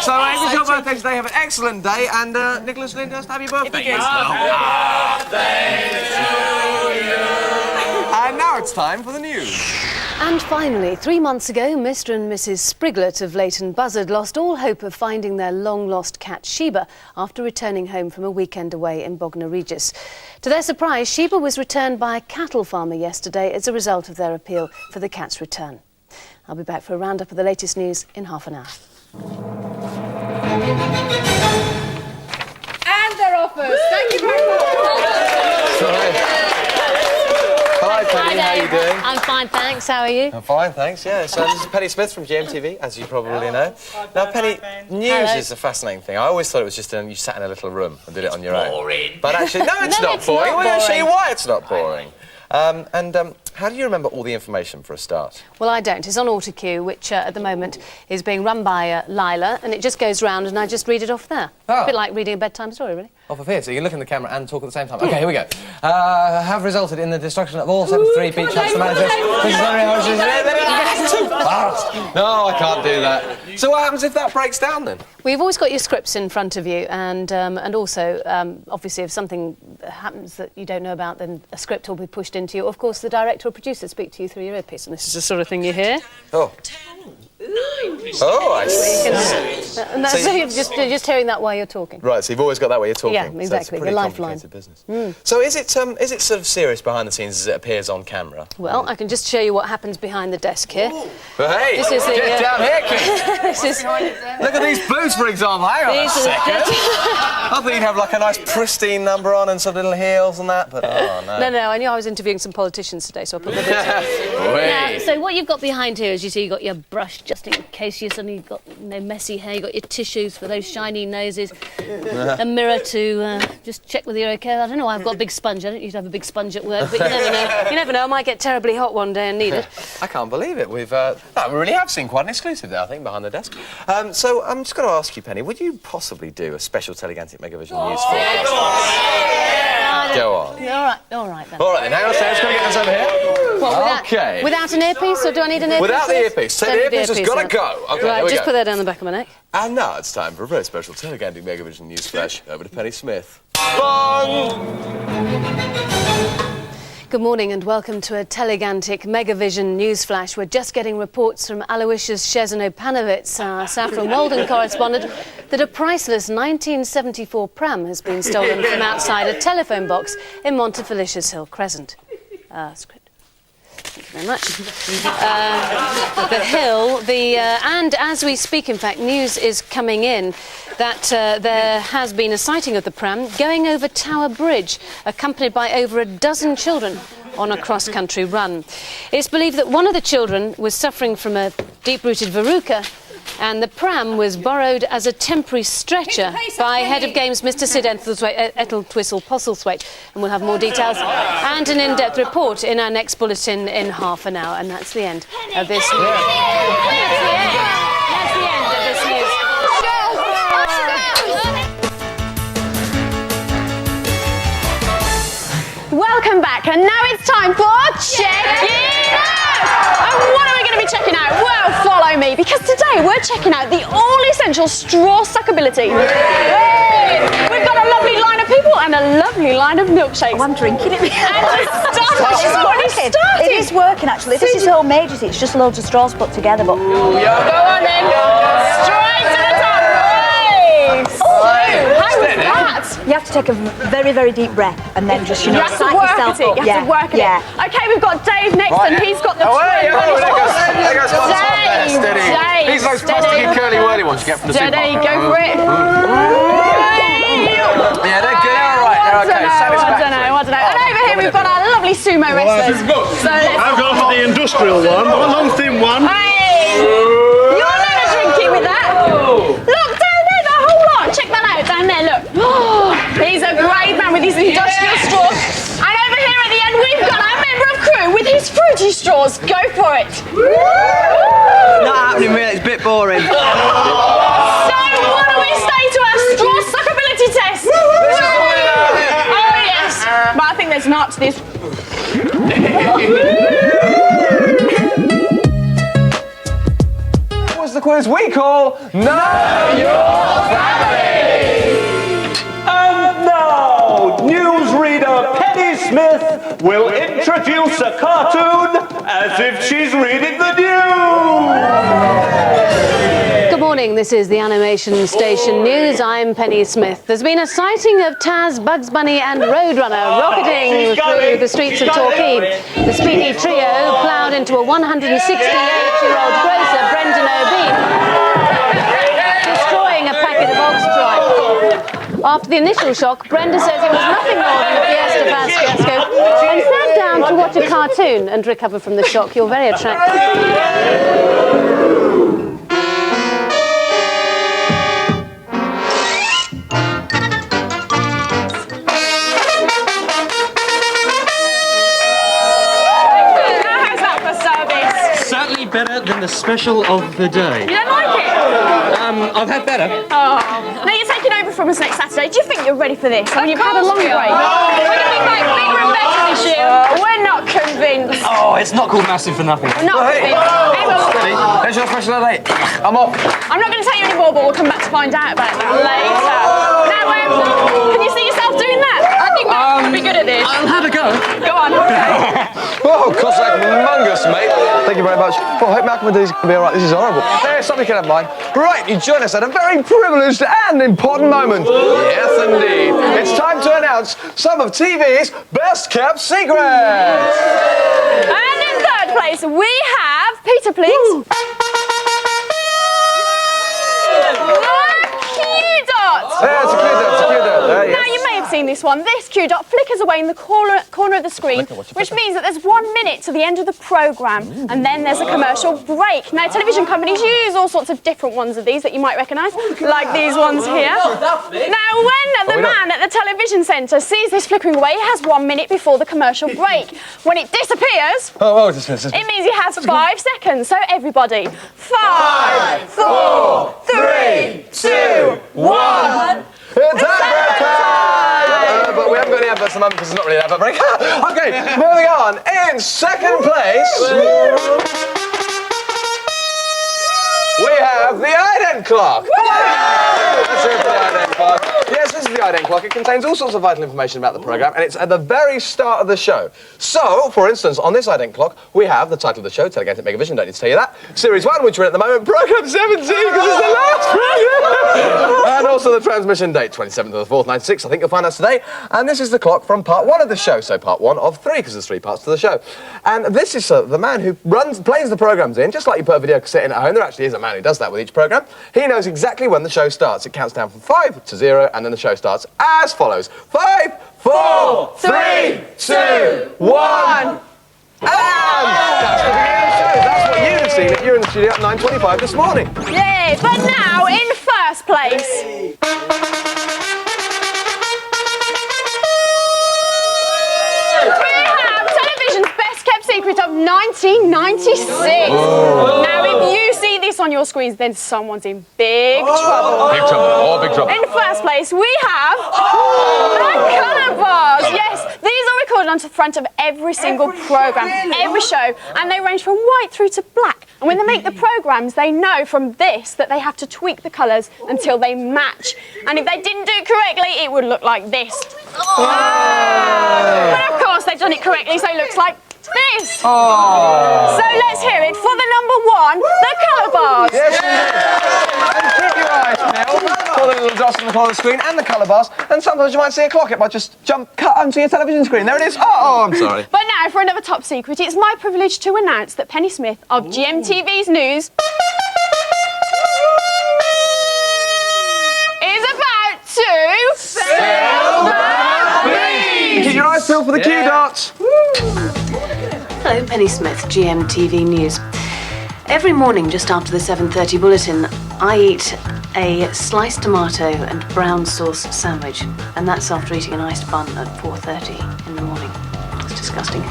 So, it's your birthday today. Have an excellent day. And, Nicholas Lynn, just happy birthday. And now it's time for the news. And finally, 3 months ago, Mr. and Mrs. Spriglet of Leighton Buzzard lost all hope of finding their long-lost cat Sheba after returning home from a weekend away in Bognor Regis. To their surprise, Sheba was returned by a cattle farmer yesterday as a result of their appeal for the cat's return. I'll be back for a roundup of the latest news in half an hour. And they're offers. Thank you very much. Hi, Penny. How are you doing? I'm fine, thanks. How are you? I'm fine, thanks. Yeah, so this is Penny Smith from GMTV, as you probably know. Now, Penny, news is a fascinating thing. I always thought it was just you sat in a little room and did it on your own. Boring. But actually, no, it's not boring. We're going to show you why it's not boring. How do you remember all the information for a start? Well, I don't. It's on AutoCue, which at the moment is being run by Lila, and it just goes round and I just read it off there. Oh. A bit like reading a bedtime story, really. Off of here, so you can look in the camera and talk at the same time. OK, here we go. Have resulted in the destruction of all 73 beach huts. The managers... No, I can't do that. So what happens if that breaks down, then? We've always got your scripts in front of you, and also, obviously, if something happens that you don't know about, then a script will be pushed into you. Of course, the director or producer speak to you through your earpiece, and this is the sort of thing you hear. Oh. Oh, I see. And that's so you're just hearing that while you're talking. Right, so you've always got that while you're talking. Yeah, exactly. So it's a pretty the lifeline. complicated business. So is it sort of serious behind the scenes as it appears on camera? Well, I can just show you what happens behind the desk here. But hey, This is get down here, kid. This is... Look at these boots, for example. Hang on a second. I thought you'd have like a nice pristine number on and some little heels and that, but oh no. No, I knew I was interviewing some politicians today, so I put my boots on. Now, so what you've got behind here is, you see, you've got your brush just in case you suddenly got messy hair, you've got your tissues for those shiny noses, a mirror to just check whether you're OK. I don't know why I've got a big sponge. I don't used to have a big sponge at work, but you never know. You never know, I might get terribly hot one day and need it. I can't believe it. We really have seen quite an exclusive there, I think, behind the desk. So I'm just going to ask you, Penny, would you possibly do a special TeleGanticMegaVision news forecast? Go on. All right then. All right then, hang on a second, just going to get this over here. What, OK. Without an earpiece, or do I need an earpiece? Without the earpiece. So the earpiece has got to go. OK, right, here we just go. put that down the back of my neck. And now it's time for a very special TeleGanticMegaVision news flash. Over to Penny Smith. Bong! Good morning and welcome to a TeleGanticMegaVision news flash. We're just getting reports from Aloysius Szczesny-Panowicz, our Saffron Walden correspondent, that a priceless 1974 pram has been stolen from outside a telephone box in Montefelicius Hill Crescent. Script. Thank you very much. The Hill, and as we speak, in fact, news is coming in that there has been a sighting of the pram going over Tower Bridge, accompanied by over a dozen children on a cross-country run. It's believed that one of the children was suffering from a deep-rooted verruca, and the pram was borrowed as a temporary stretcher by Head of Games Mr Sid Etheltwistle-Postlethwaite, and we'll have more details and an in-depth report in our next bulletin in half an hour, and that's the end of this news. That's the end of this news. Welcome back, and now it's time for Check It Out! And what are we going to be checking out? Well, follow me, because today we're checking out the all-essential straw suckability. Hey! We've got a lovely line of people and a lovely line of milkshakes. Oh, I'm drinking it. And it's already started. It is working, actually. This is homemade, it's just loads of straws put together, but... Go on then. Straight to the top. Race. Oh, how was that? You have to take a very, very deep breath and then just, you know, psych yourself up. You have to work at it. OK, we've got Dave next, and he's got the There goes one top there, steady. These are those plasticky curly-whirly ones you get from the supermarket. Steady, go for it. Yeah, they're good, they're all right, they're OK, satisfactory. I don't know. And over here we've got our lovely sumo wrestlers. So I've gone for the industrial one, the long thin one. Hey! You're never drinking with that. Look, down there, the whole lot. Check that out, down there, look. He's a great man with his industrial straws. And over here at the end, we've got our member of crew with his fruity straws. Go for it. Not happening, really. It's a bit boring. So, what do we say to our straw suckability test? Oh, yes. But I think there's an art to this. What was the quiz we call Know Your Family. And now, newsreader Penny Smith will introduce a cartoon as if she's reading the news. Good morning, this is the Animation Station News. I'm Penny Smith. There's been a sighting of Taz, Bugs Bunny and Roadrunner rocketing through the streets of Torquay. The speedy trio ploughed into a 168-year-old grocer, Brendan O'Bean, destroying a packet of ox tripe. After the initial shock, Brenda says it was nothing more than a Fiesta fiasco and sat down to watch a cartoon and recover from the shock. You're very attractive. Better than the special of the day. You don't like it? I've had better. Oh. Now you're taking over from us next Saturday. Do you think you're ready for this? I mean, you've had a long break. We're going to be back bigger and better this year. We're not convinced. Oh, it's not called Massive for nothing. We're not convinced. There's your special of the day. I'm off. I'm not going to tell you anymore, but we'll come back to find out about that later. Now, can you see yourself doing that? I think Matt would be good at this. I'll have a go. Go on, okay. Oh, Cossack mungus, mate. Thank you very much. Oh, I hope Malcolm and Denise can be all right. This is horrible. There's something you can have mine. Right, you join us at a very privileged and important moment. Yes, indeed. It's time to announce some of TV's best-kept secrets. And in third place, we have Peter, please. There's a cue dot. Yes. Now, you may have seen this one. This Q dot flickers away in the corner of the screen, which means that there's 1 minute to the end of the programme, and then there's a commercial break. Now, television companies use all sorts of different ones of these that you might recognise, like these ones here. Now, when the man at the television centre sees this flickering away, he has 1 minute before the commercial break. When it disappears, it means he has 5 seconds. So, everybody, 5, 4, 3, 2, 1... It's advert time! But we haven't got any adverts at the moment because it's not really an advert break. OK, moving on. In second place, we have the ident clock. Let's hear it for the ident clock. Yes, this is the ident clock. It contains all sorts of vital information about the programme, and it's at the very start of the show. So, for instance, on this ident clock, we have the title of the show, TeleGanticMegaVision, don't need to tell you that. Series 1, which we're in at the moment, programme 17, because it's the last programme. And also the transmission date, 27th of the 4th, 96. I think you'll find us today. And this is the clock from part 1 of the show, so part 1 of 3, because there's 3 parts to the show. And this is the man who plays the programmes in, just like you put a video cassette in at home. There actually is a man who does that with each programme. He knows exactly when the show starts. It counts down from 5 to 0, and then the show starts as follows. 5, 4, 3, 2, 1... And that's the beginning of the show. That's what you'd have seen if you were in the studio at 9:25 this morning. Yeah, but now, in first place... we have television's best-kept secret of 1996. Now, if you see this on your screens, then someone's in big trouble. Big trouble. Oh, big trouble. In first place, we have the colour bars. Yes, these are recorded onto the front of every single programme, every show, and they range from white through to black. And when they make the programmes, they know from this that they have to tweak the colours until they match. And if they didn't do it correctly, it would look like this. But of course, they've done it correctly, so it looks like this. So let's hear it for the number 1, the colour bars. Yes, and keep your eyes peeled for the little dots on the corner of the screen and the colour bars. And sometimes you might see a clock. It might just cut onto your television screen. There it is. Oh, I'm sorry. But now for another top secret. It's my privilege to announce that Penny Smith of GMTV's News is about to spill the beans. Keep your eyes peeled for the Q dots. Hello, Penny Smith, GMTV News. Every morning just after the 7:30 bulletin, I eat a sliced tomato and brown sauce sandwich, and that's after eating an iced bun at 4:30 in the morning. It's disgusting.